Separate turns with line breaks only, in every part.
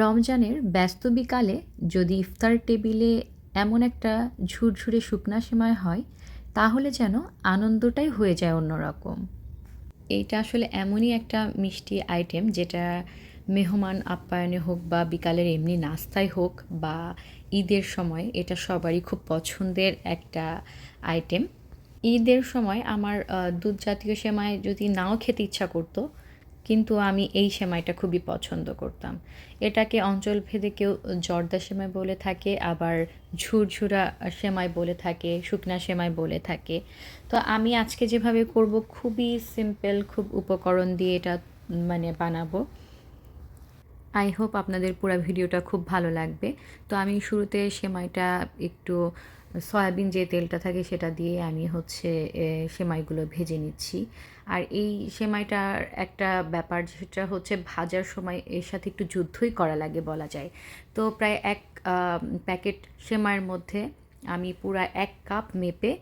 রমজানের ব্যস্ত বিকালে যদি ইফতার টেবিলে এমন একটা ঝুরঝুরে শুকনা সেমাই হয়, তাহলে যেন আনন্দটাই হয়ে যায় অন্যরকম। এইটা আসলে এমনই একটা মিষ্টি আইটেম যেটা মেহমান আপ্যায়নে হোক বা বিকালের এমনি নাস্তায় হোক বা ঈদের সময় এটা সবারই খুব পছন্দের একটা আইটেম। ঈদের সময় আমার দুধ জাতীয় সেমাই যদি নাও খেতে ইচ্ছা করতো, কিন্তু আমি এই সেমাইটা খুবই পছন্দ করতাম। এটাকে অঞ্চলভেদে কেউ জর্দা সেমাই বলে থাকে, আবার ঝুরঝুরা সেমাই বলে থাকে, শুকনা সেমাই বলে থাকে। তো আমি আজকে যেভাবে করব খুবই সিম্পল, খুব উপকরণ দিয়ে এটা বানাবো। আই হোপ আপনাদের পুরো ভিডিওটা খুব ভালো লাগবে। তো আমি শুরুতে সেমাইটা একটু সয়াবিন যে তেলটা থাকে সেটা দিয়ে আমি হচ্ছে সেমাইগুলো ভেজে নিচ্ছি। আর এই সেমাইটার একটা ব্যাপার যেটা হচ্ছে ভাজার সময় এর সাথে একটু যুদ্ধই করা লাগে বলা যায়। তো প্রায় এক প্যাকেট সেমাইয়ের মধ্যে আমি পুরা ১ কাপ মেপে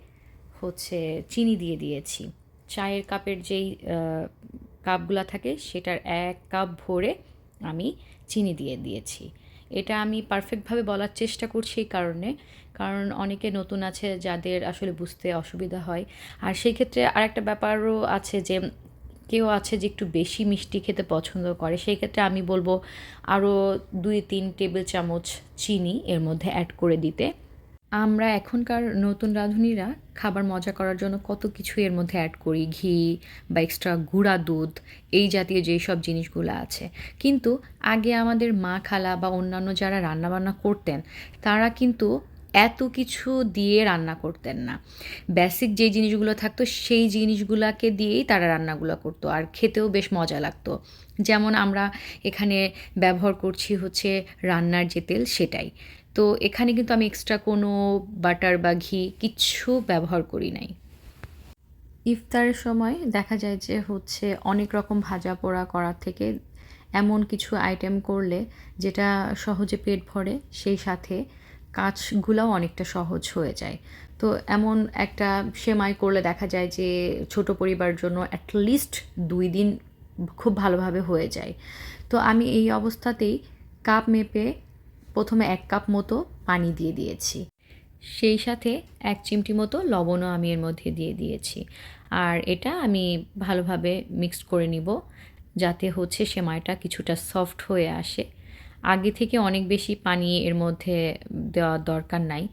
হচ্ছে চিনি দিয়ে দিয়েছি। চায়ের কাপের যেই কাপগুলা থাকে সেটার ১ কাপ ভরে আমি চিনি দিয়ে দিয়েছি। এটা আমি পারফেক্টভাবে বলার চেষ্টা করছি এই কারণে, কারণ অনেকে নতুন আছে যাদের আসলে বুঝতে অসুবিধা হয়। আর সেই ক্ষেত্রে আরেকটা ব্যাপারও আছে যে কেউ আছে যে একটু বেশি মিষ্টি খেতে পছন্দ করে। সেই ক্ষেত্রে আমি বলব আরও ২-৩ টেবিল চামচ চিনি এর মধ্যে অ্যাড করে দিতে। আমরা এখনকার নতুন রাঁধুনিরা খাবার মজা করার জন্য কত কিছু এর মধ্যে অ্যাড করি, ঘি বা এক্সট্রা গুঁড়া দুধ, এই জাতীয় যেই সব জিনিসগুলো আছে। কিন্তু আগে আমাদের মা খালা বা অন্যান্য যারা রান্নাবান্না করতেন, তারা কিন্তু এত কিছু দিয়ে রান্না করতেন না। বেসিক যেই জিনিসগুলো থাকতো সেই জিনিসগুলাকে দিয়েই তারা রান্নাগুলো করতো, আর খেতেও বেশ মজা লাগতো। যেমন আমরা এখানে ব্যবহার করছি হচ্ছে রান্নার যে তেল সেটাই। তো এখানে কিন্তু আমি এক্সট্রা কোনো বাটার বা ঘি কিচ্ছু ব্যবহার করি নাই। ইফতারের সময় দেখা যায় যে হচ্ছে অনেক রকম ভাজা পোড়া করার থেকে এমন কিছু আইটেম করলে যেটা সহজে পেট ভরে, সেই সাথে কাজগুলাও অনেকটা সহজ হয়ে যায়। তো এমন একটা সেমাই করলে দেখা যায় যে ছোট পরিবারের জন্য অ্যাটলিস্ট ২ দিন খুব ভালোভাবে হয়ে যায়। তো আমি এই অবস্থাতেই কাপ মেপে প্রথমে ১ কাপ মতো পানি দিয়ে দিয়েছি। সেই সাথে ১ চিমটি মতো লবণও আমি এর মধ্যে দিয়ে দিয়েছি। আর এটা আমি ভালোভাবে মিক্সড করে নিব, যাতে হচ্ছে সেমাইটা কিছুটা সফট হয়ে আসে। আগে থেকে অনেক বেশি পানি এর মধ্যে দেওয়ার দরকার নাই।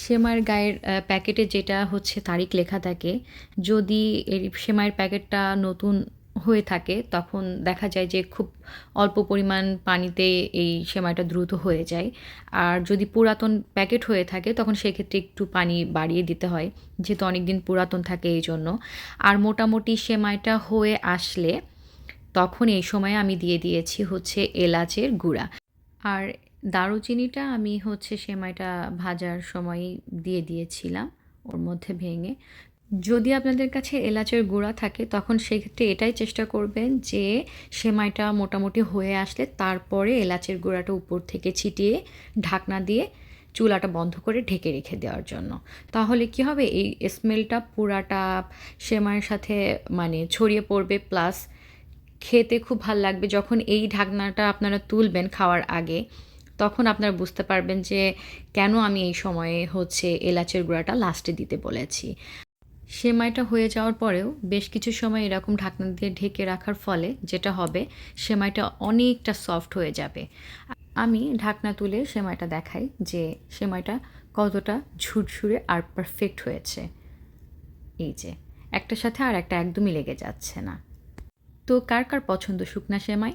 সেমাইয়ের গায়ের প্যাকেটে যেটা হচ্ছে তারিখ লেখা থাকে, যদি এই সেমাইয়ের প্যাকেটটা নতুন হয়ে থাকে তখন দেখা যায় যে খুব অল্প পরিমাণ পানিতে এই সেমাইটা দ্রুত হয়ে যায়। আর যদি পুরাতন প্যাকেট হয়ে থাকে তখন সেক্ষেত্রে একটু পানি বাড়িয়ে দিতে হয়, যেহেতু অনেকদিন পুরাতন থাকে এইজন্য। আর মোটামুটি সেমাইটা হয়ে আসলে তখন এই সময়ে আমি দিয়ে দিয়েছি হচ্ছে এলাচের গুঁড়া। আর দারুচিনিটা আমি হচ্ছে সেমাইটা ভাজার সময়ই দিয়ে দিয়েছিলাম ওর মধ্যে ভেঙে। যদি আপনাদের কাছে এলাচের গুঁড়া থাকে তখন সেক্ষেত্রে এটাই চেষ্টা করবেন যে সেমাইটা মোটামুটি হয়ে আসলে তারপরে এলাচের গুঁড়াটা উপর থেকে ছিটিয়ে ঢাকনা দিয়ে চুলাটা বন্ধ করে ঢেকে রেখে দেওয়ার জন্য। তাহলে কি হবে, এই স্মেলটা পুরাটা সেমাইয়ের সাথে ছড়িয়ে পড়বে, প্লাস খেতে খুব ভাল লাগবে। যখন এই ঢাকনাটা আপনারা তুলবেন খাওয়ার আগে, তখন আপনারা বুঝতে পারবেন যে কেন আমি এই সময়ে হচ্ছে এলাচের গুঁড়াটা লাস্টে দিতে বলেছি। সেমাইটা হয়ে যাওয়ার পরেও বেশ কিছু সময় এরকম ঢাকনা দিয়ে ঢেকে রাখার ফলে যেটা হবে, সেমাইটা অনেকটা সফট হয়ে যাবে। আমি ঢাকনা তুলে সেমাইটা দেখাই যে সেমাইটা কতটা ঝুরঝুরে আর পারফেক্ট হয়েছে। এই যে একটার সাথে আর একটা একদমই লেগে যাচ্ছে না। তো কার কার পছন্দ শুকনা সেমাই?